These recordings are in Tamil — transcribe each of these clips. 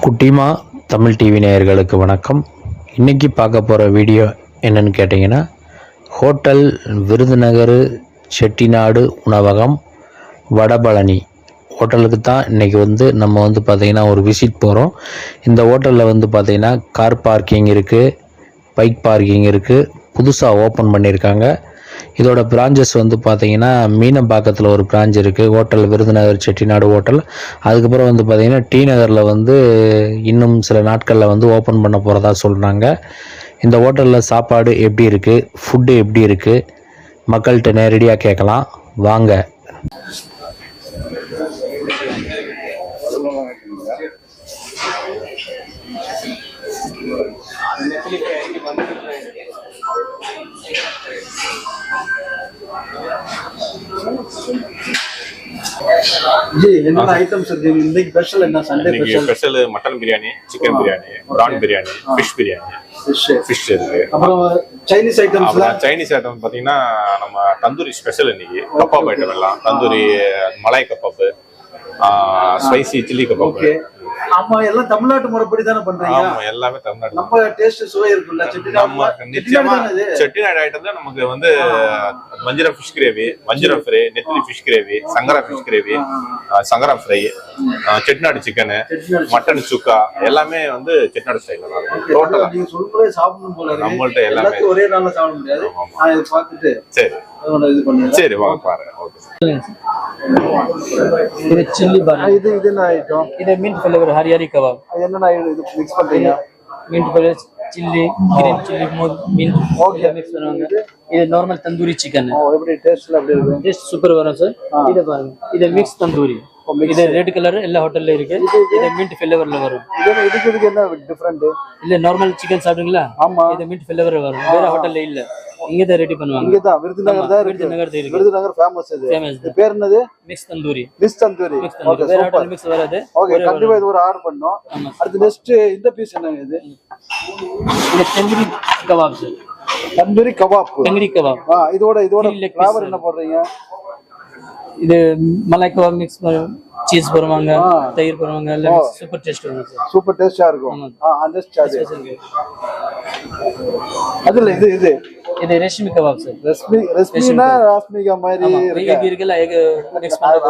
குட்டிமா தமிழ் டிவி நேயர்களுக்கு வணக்கம். இன்றைக்கி பார்க்க போகிற வீடியோ என்னென்னு கேட்டிங்கன்னா, ஹோட்டல் விருதுநகர் செட்டிநாடு உணவகம் வடபழனி ஹோட்டலுக்கு தான் இன்றைக்கி நம்ம பார்த்திங்கன்னா ஒரு விசிட் போகிறோம். இந்த ஹோட்டலில் பார்த்திங்கன்னா கார் பார்க்கிங் இருக்குது, பைக் பார்க்கிங் இருக்குது, புதுசாக ஓப்பன் பண்ணியிருக்காங்க. இதோட பிரான்ச்சஸ் பார்த்திங்கன்னா மீனம்பாக்கத்தில் ஒரு பிரான்ச் இருக்குது, ஹோட்டல் விருதுநகர் செட்டிநாடு ஹோட்டல். அதுக்கப்புறம் பார்த்திங்கன்னா டி நகரில் இன்னும் சில நாட்களில் ஓப்பன் பண்ண போகிறதா சொல்கிறாங்க. இந்த ஹோட்டலில் சாப்பாடு எப்படி இருக்குது, ஃபுட்டு எப்படி இருக்குது, மக்கள்கிட்ட நேரடியாக கேட்கலாம் வாங்க. என்னென்ன ஐட்டம்ஸ் இருக்கு இன்னைக்கு ஸ்பெஷல்? என்ன Sunday special? Mutton biryani, chicken biryani, prawn biryani, fish biryani, fish இருக்கு. அப்புறம் சைனீஸ் ஐட்டம்ஸ்லாம். சைனீஸ் ஐட்டம் பாத்தீங்கன்னா நம்ம தந்தூரி ஸ்பெஷல் இன்னைக்கு. கப்பாப் ஐட்டம் எல்லாம் tandoori, Malay Khabbab, spicy chilli Khabbab. ஆமா, எல்லாம் தமிழ்நாட்டு முறைப்படி தானே பண்றீங்க? ஆமா, எல்லாமே தமிழ்நாடு. நம்ம டேஸ்ட் சுவை இருக்குல்ல நம்ம நிச்சயமா செட்டிநாடு ஐட்டம் தான். நமக்கு வஞ்சிரம் ஃபிஷ் கிரேவி, வஞ்சிரம் ஃப்ரை, நெத்திலி ஃபிஷ் கிரேவி, சங்கரா ஃபிஷ் கிரேவி, சங்கரா ஃப்ரை, செட்டிநாடு சிக்கன், மட்டன் சுக்கா எல்லாமே செட்டிநாடு ஸ்டைல்ல தான். டோட்டலா நீங்க சொல்றதே சாப்பிடணும் போல இருக்கு. நம்மள்ட்ட எல்லாமே ஒரே நாள்ல சாப்பிட முடியாது. நான் இத பார்த்துட்டு சரி இது பண்ணுங்க. சரி வாங்க பாருங்க. ஓகே. இது சில்லி பர்கர். இது என்ன ஐட்டம்? இது மீட் ஃப்ளேவர் ஹரியாரி கபாப். என்னென்ன இது மிக்ஸ் பண்றீங்க? Meet flavour chilli, green chilli, meet okay mix பண்ணுவாங்க. இது நார்மல் தந்தூரி சிக்கன். எப்படி டேஸ்ட்ல எப்படி இருக்கு? டேஸ்ட் சூப்பர் வரும் சார். இத பாருங்க, இது மிக்ஸ் தந்தூரி. இது ரெட் கலர் எல்லா ஹோட்டல்ல இருக்கு. இது மீட் ஃப்ளேவர்ல வரும். இதுக்கு என்ன டிஃபரண்ட்? இல்ல நார்மல் சிக்கன் சாப்பிடுங்களா? ஆமா, இது மீட் ஃப்ளேவர்ல வரும். வேற ஹோட்டல்ல இல்ல, இங்க தான் ரெடி பண்ணுவாங்க. இங்க தான் விருதுநகர் தான் இருக்கு. விருதுநகர் ஃபேமஸ். இது பேர் என்னது? Mix tandoori. Mix tandoori. Okay, வேற ஹோட்டல் மிக்ஸ் வராது. ஓகே, கண்டிப்பா இது ஒரு ஆர்டர் பண்ணோம். அடுத்து நெக்ஸ்ட் இந்த பீஸ் என்னங்க இது? இது tandoori kebab sir. Tandoori kebab. Tandoori kebab. இதோட ஃப்ளேவர் என்ன போடுறீங்க? இது மலாய் கபாப் மிக்ஸ் சீஸ் போடுவாங்க, தயிர் போடுவாங்க. எல்லாம் சூப்பர் டேஸ்ட் வரும் சார். சூப்பர் டேஸ்டா இருக்கும். அந்த சார்ஜ் அதுல இது ரேஷ்மி கபாப் சார். ரஸ்மினா ராஸ்மிகா மாதிரி இருக்கு. எக் இருக்குல, எக் மிக்ஸ் பண்ணி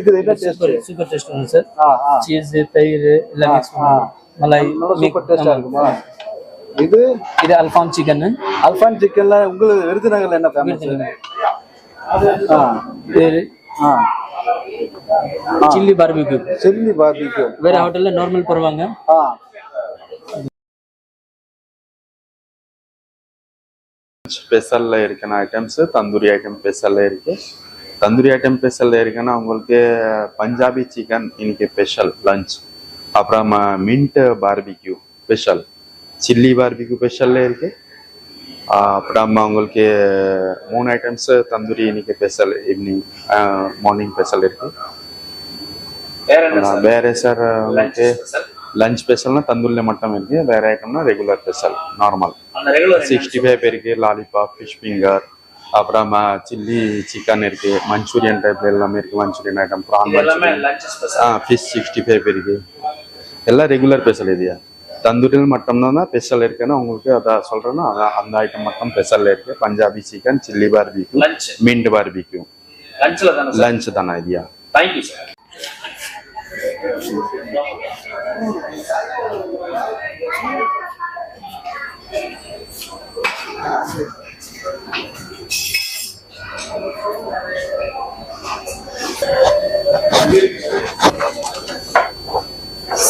இது என்ன டேஸ்ட்? சூப்பர் டேஸ்ட் வரும் சார். சீஸ், தயிர் எல்லாம் மிக்ஸ் பண்ணி மலாய் சூப்பர் டேஸ்டா இருக்குமா? இது அல்ஃபாம் சிக்கன். அல்ஃபாம் சிக்கன்ல உங்களுக்கு விருதுநகர்ல என்ன famous? Chilli barbecue. Chilli barbecue வேற ஹோட்டல்ல நார்மல் போடுவாங்க. ஸ்பெஷல்ல இருக்குன்னா ஐட்டம்ஸ் தந்தூரி ஐட்டம் ஸ்பெஷல்ல இருக்கு. தந்தூரி ஐட்டம் ஸ்பெஷல்ல இருக்குன்னா உங்களுக்கு பஞ்சாபி சிக்கன் இன்னைக்கு ஸ்பெஷல் லஞ்ச். அப்புறம் mint barbecue special, chilli barbecue ஸ்பெஷல்ல இருக்கு. அப்புறம் உங்களுக்கு 3 ஐட்டம்ஸ் தந்தூரி இன்னைக்கு ஸ்பெஷல், ஈவினிங் மார்னிங் ஸ்பெஷல் இருக்கு. வேற சார் உங்களுக்கு லஞ்ச் ஸ்பெஷல்னா தந்தூரில மட்டும் இருக்கு. வேற ஐட்டம்னா ரெகுலர் ஸ்பெஷல் நார்மல் 65 இருக்கு. லாலிபாப், ஃபிஷ் ஃபிங்கர், அப்புறம் சில்லி சிக்கன் இருக்கு. மஞ்சூரியன் டைப்ல எல்லாமே இருக்கு. Manchurian item, prawn manchurian, fish 65 இருக்கு. எல்லாம் ரெகுலர் ஸ்பெஷல். இதுயா தந்தூரியில் மட்டும்தான் ஸ்பெஷல் இருக்குன்னா உங்களுக்கு அதான் சொல்றேன்னா அந்த ஐட்டம் மட்டும் ஸ்பெஷல்ல இருக்கு. Punjabi chicken, chilli barbecue, mint barbecue lunch தானே இதுயா. Thank you sir.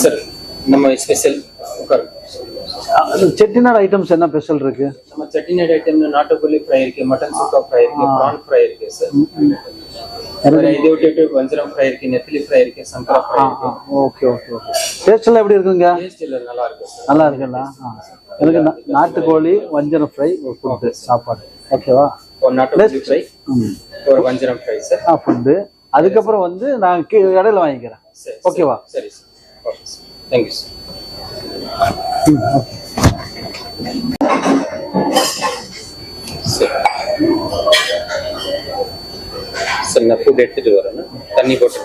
சார் நம்ம ஸ்பெஷல் செட்டிநாடு ஐட்டம்ஸ் என்ன ஸ்பெஷல் இருக்கு? நம்ம செட்டிநாடு ஐட்டம்ல நாட்டுக்கோழி ஃப்ரை இருக்கு, மட்டன் சுக்கா ஃப்ரை இருக்கு, பிரான் ஃப்ரை இருக்கு சார். இது விட்டு வஞ்சரம் ஃப்ரை இருக்கு, நெத்திலி ஃப்ரை இருக்கு, சங்கரா ஃப்ரை இருக்கு. Okay okay okay. டேஸ்ட் எல்லாம் எப்படி இருக்குங்க? டேஸ்ட் எல்லாம் நல்லா இருக்கு சார். நல்லா இருக்குல்ல? எனக்கு நாட்டுக்கோழி வஞ்சரம் ஃப்ரை ஒரு ஃபுட் சாப்பாடு. ஓகேவா? ஒரு நாட்டுக்கோழி ஃப்ரை, ஒரு வஞ்சரம் ஃப்ரை சார். ஃபுட். அதுக்கப்புறம் நான் இடையில வாங்கிக்கிறேன். ஓகேவா? சரி sir. Okay sir. Thank you sir. சரி, நான் ஃபுட் எடுத்துட்டு வரேன். தண்ணி போட்டு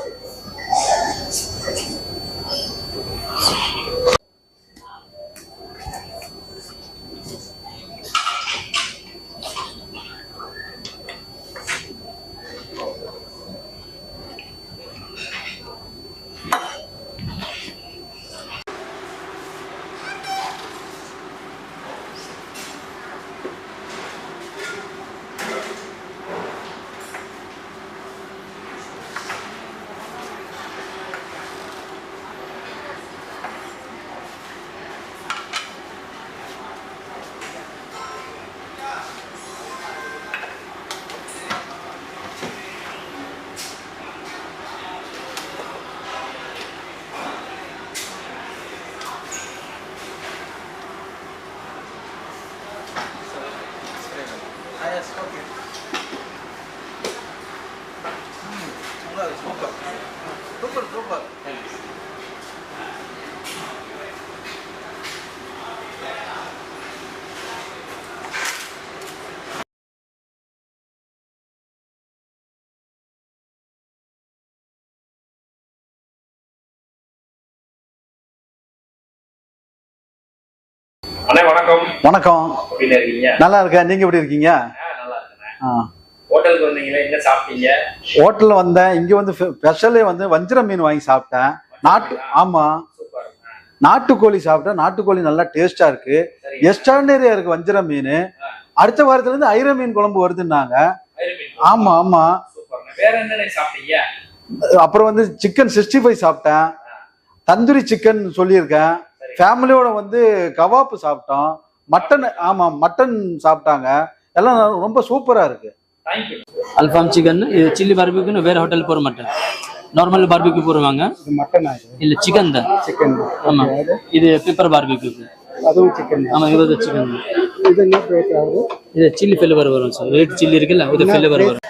அண்ணே வணக்கம். வணக்கம். எப்படி இருக்கீங்க? நல்லா இருக்கேன். நீங்க எப்படி இருக்கீங்க? நல்லா இருக்கேன். ஹோட்டலுக்கு வந்தீங்களே, என்ன சாப்பிட்டீங்க? ஹோட்டல்ல வந்தேன். இங்க வந்து ஸ்பெஷலே வந்து வஞ்சிர மீன் வாங்கி சாப்பிட்டேன். ஆமா, நாட்டுக்கோழி சாப்பிட்டேன். நாட்டுக்கோழி நல்லா டேஸ்டா இருக்கு. எக்ஸ்ட்ரானரியா இருக்கு வஞ்சிர மீன். அடுத்த வாரத்துல இருந்து ஐர மீன் குழம்பு வருதுன்னாங்க. ஆமா ஆமா. வேற என்ன சாப்பிட்டீங்க? அப்புறம் வந்து சிக்கன் 65 சாப்பிட்டேன். தந்தூரி சிக்கன் சொல்லியிருக்கேன். ஃபேமிலியோட வந்து கவாப்பு சாப்பிட்டோம். மட்டன், ஆமா மட்டன் சாப்பிட்டாங்க. எல்லாம் ரொம்ப சூப்பரா இருக்கு. அல்ஃபாம் சிக்கன், இது சில்லி பார்பிக்யூ வேற ஹோட்டல் போற மட்டன். நார்மல் பார்பிக்யூ போடுவாங்க. மட்டன் இல்ல சிக்கன் தான். சிக்கன். ஆமா. இது பெப்பர் பார்பிக்யூ. அதுவும் சிக்கன். ஆமா, இது சிக்கன். இது என்ன ரேட் ஆகுது? இது சில்லி ஃபிளேவர் வரும் சார். ரெட் சில்லி இருக்குல்ல, இது ஃபிளேவர் வரும்.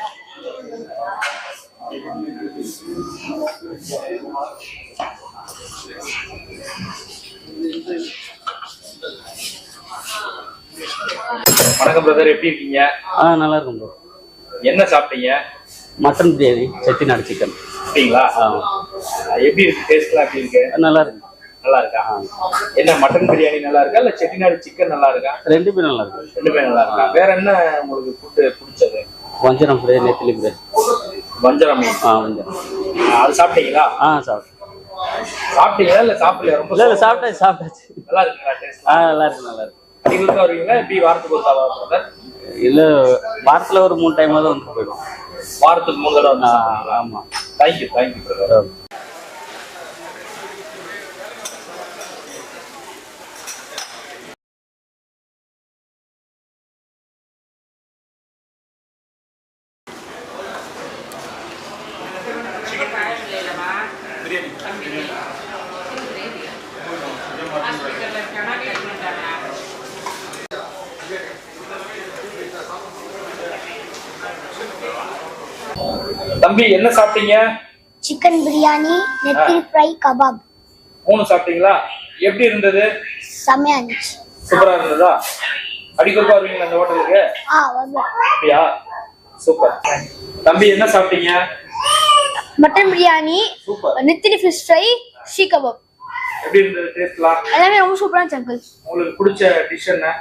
வணக்கம் பிரதர், எப்படி இருக்கீங்க? நல்லா இருக்கும் ப்ரோ. என்ன சாப்பிட்டீங்க? Mutton biryani, Chettinad chicken. அப்படிங்களா? எப்படி இருக்கு? டேஸ்ட்லாம் எப்படி இருக்கு? நல்லா இருக்கு. நல்லா இருக்கா? என்ன மட்டன் பிரியாணி நல்லா இருக்கா இல்ல செட்டிநாடு சிக்கன் நல்லா இருக்கா? ரெண்டுமே நல்லா இருக்கு. ரெண்டுமே நல்லா இருக்கா? வேற என்ன உங்களுக்கு ஃபுட் பிடிச்சது? வஞ்சரம் ஃப்ரை, நெத்திலி ஃப்ரை. வஞ்சரம் மீன். வஞ்சரம். அது சாப்பிட்டீங்களா? சாப்பிட்டீங்களா இல்ல சாப்பிடலையா? ரொம்ப இல்ல சாப்பிட்டாச்சு. நல்லா இருக்குங்களா டேஸ்ட்? நல்லா இருக்கு, நல்லா இருக்கு. அடிக்கடி வருவீங்களா? எப்படி வாரத்துக்கு ஒரு தடவை? இல்ல, வாரத்துல ஒரு 3 டைம் வந்து போயிடும். வாரத்துக்கு 3 தடவை வந்து? ஆமா. Thank you brother. தம்பி என்ன சாப்பிட்டீங்க? சிக்கன் பிரியாணி, நெத்திலி ஃப்ரை, கபாப். 3 சாப்பிட்டீங்களா? எப்படி இருந்தது? செமையா இருந்துச்சு. சூப்பரா இருந்ததா? அடிக்கடி வருவீங்களா அந்த ஹோட்டலுக்கு? வருவேன். அப்படியா? சூப்பர். தம்பி என்ன சாப்பிட்டீங்க? மட்டன் பிரியாணி, நெத்திலி ஃபிஷ் ஃப்ரை, ஷீ கபாப். எப்படி இருந்தது டேஸ்ட்லாம்? எல்லாமே ரொம்ப சூப்பரா இருந்துச்சு அங்கிள். உங்களுக்கு பிடிச்ச டிஷ் என்ன?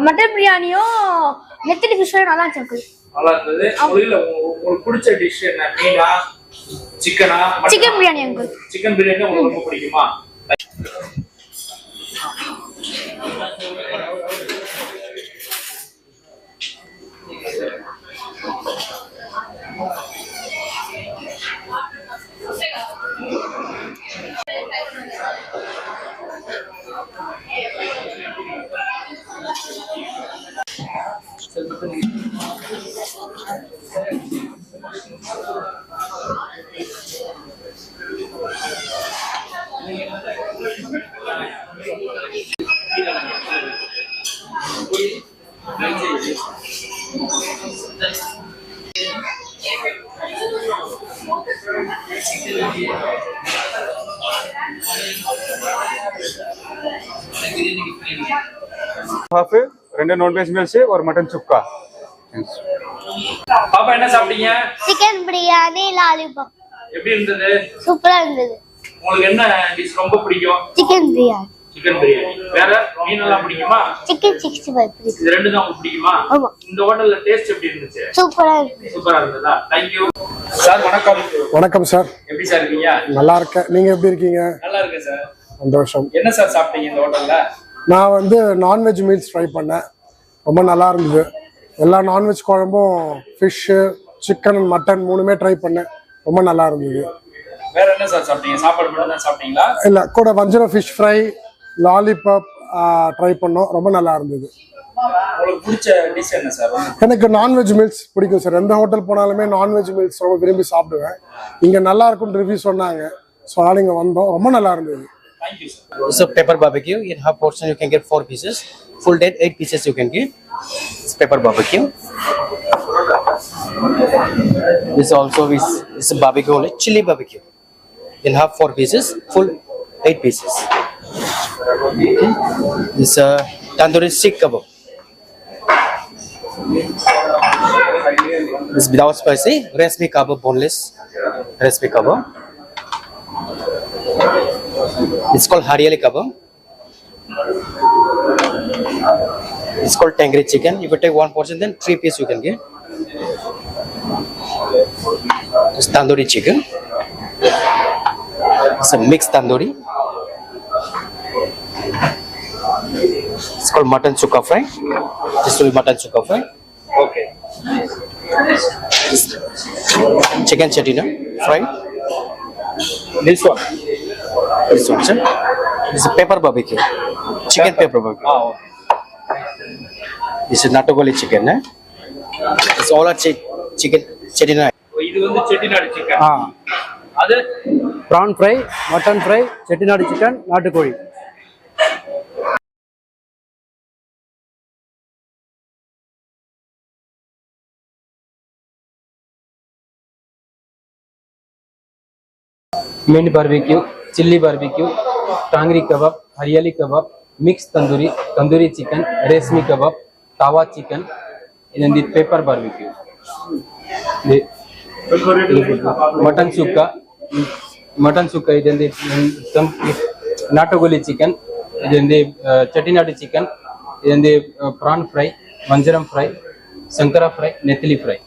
மட்டன் பிரியாணியும் நெத்திலி ஃபிஷ் ஃப்ரை நல்லா இருந்துச்சு அங்கிள். நல்லா இருந்தது. உங்களுக்கு பிடிச்ச டிஷ் என்ன? மீனா, சிக்கனா? Chicken biryani uncle. Chicken biryani உங்களுக்கு ரொம்ப பிடிக்குமா? हाफ 2 नॉन वेज मील्स और मटन सुक्का. பாப்பா என்ன சாப்பிட்டீங்க? Chicken biryani, lollipop. எப்படி இருந்தது? சூப்பரா இருந்தது. உங்களுக்கு என்ன டிஷ் ரொம்ப பிடிக்கும்? சிக்கன் பிரியாணி. சிக்கன் பிரியாணி. வேற மீன் எல்லாம் பிடிக்குமா? சிக்கன் 65 பிடிக்கும். இது ரெண்டு தான் உங்களுக்கு பிடிக்குமா? ஆமா. இந்த ஹோட்டல்ல டேஸ்ட் எப்படி இருந்துச்சு? சூப்பரா இருக்கு. சூப்பரா இருந்ததா? Thank you sir. வணக்கம். வணக்கம் சார். எப்படி சார் இருக்கீங்க? நல்லா இருக்கேன். நீங்க எப்படி இருக்கீங்க? நல்லா இருக்கேன் சார். சந்தோஷம். என்ன சார் சாப்பிட்டீங்க இந்த ஹோட்டல்ல? நான் வந்து நான்வெஜ் மீல்ஸ் ட்ரை பண்ணேன். ரொம்ப நல்லா இருந்தது. எல்லா நான்வெஜ் குழம்பும், ஃபிஷ்ஷு, சிக்கன், மட்டன் 3மே ட்ரை பண்ணேன். ரொம்ப நல்லா இருந்தது. வேற என்ன சார் சாப்பிட்டீங்க? சாப்பாடு மட்டும் தான் சாப்பிட்டீங்களா? இல்லை, கூட வஞ்சரம் ஃபிஷ் ஃப்ரை, லாலிபாப் ட்ரை பண்ணோம். ரொம்ப நல்லா இருந்தது. உங்களுக்கு பிடிச்ச டிஷ் என்ன சார்? எனக்கு நான்வெஜ் மீல்ஸ் பிடிக்கும் சார். எந்த ஹோட்டல் போனாலுமே நான்வெஜ் மீல்ஸ் ரொம்ப விரும்பி சாப்பிடுவேன். இங்கே நல்லா இருக்கும்னு ரிவ்யூ சொன்னாங்க. ஸோ அதனால் இங்கே வந்தோம். ரொம்ப நல்லா இருந்தது. Thank you sir. It's a pepper barbecue. In half portion you can get 4 pieces. Full date 8 pieces you can get. It's pepper barbecue. This also is a barbecue only, chili barbecue. In half 4 pieces, full 8 pieces. Okay. This tandoori sikh kebab. This without spicy, recipe kebab, boneless recipe kebab. It's called hariyali kebab. It's called Tangri chicken. If you take one portion, then 3 pieces you can get. It's tandoori chicken. It's a mixed tandoori. It's called mutton sukha fry. This will be mutton sukha fry. Okay. Chicken chettina fry. This one. This one, sir. This is pepper barbecue. Chicken pepper barbecue. Ah, okay. This is Nattugoli chicken. It's all a chicken chettina. இது வந்து செட்டிநாடு சிக்கன். அது PRAN fry, mutton fry, Chettinad chicken, நாட்டுக்கோழி. mint barbecue, chili barbecue, tangri kebab, haryali kebab, mixed tandoori chicken, resmi kebab, tawa chicken, and then the pepper barbecue. The mutton sukka, then the Nattugoli chicken, then the chettinadu chicken, then the prawn fry, vanjaram fry, sankara fry, nethili fry.